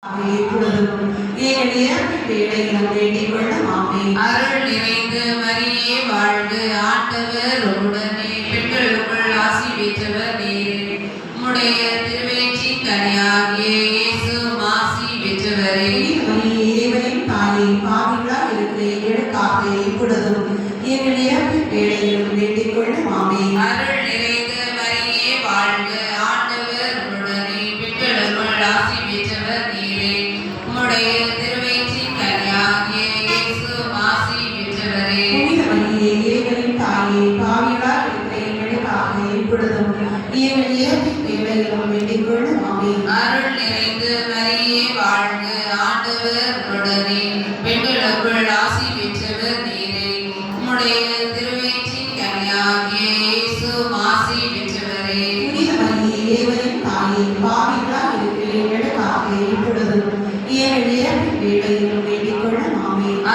இப்பொழுதும் ஏனைய வேளையிலும் வேண்டிக் கொள்ளும். ஆமென். அருள் நிறைந்த மரியே வாழ்க, ஆண்டவர் உடனே பெண்களுக்குள் ஆசி பெற்றவர் நீரே. உம்முடைய திருவயிற்றின் கனியாகிய இயேசுவும் ஆசி பெற்றவரே. மரியே இறைவனின் தாயே, பாவிகளாய் இருக்கிற எங்களுக்காக இப்பொழுதும் ஏனைய வேளையிலும் வேண்டிக் கொள்ளும். ஆமென். அருள் நிறைந்த மரியே வாழ்க, ஆண்டவர் உடனே பெண்களுக்குள் ஆசி பெற்றவர் நீரே. உம்முடைய திருவயிற்றின் கனியாகிய இயேசுவும் ஆசி பெற்றவரே. மரியே இறைவனின் தாயே, பாவிகளாய் இருக்கிற எங்களுக்காக இப்பொழுதும் ஏனைய வேளையிலும் வேண்டிக் கொள்ளும். ஆமென். அருள் நிறைந்த மரியே வாழ்க, ஆண்டவர் உடனே பெண்களுக்குள் ஆசி பெற்றவர் நீரே. உம்முடைய திருவயிற்றின் கனியாகிய இயேசுவும் ஆசி பெற்றவரே. மரியே இறைவனின் தாயே, பாவிகளாய் இருக்கிற எங்களுக்காக இப்பொழுதும் ஏனைய வேளையிலும் வேண்டிக் கொள்ளும். ஆமென்.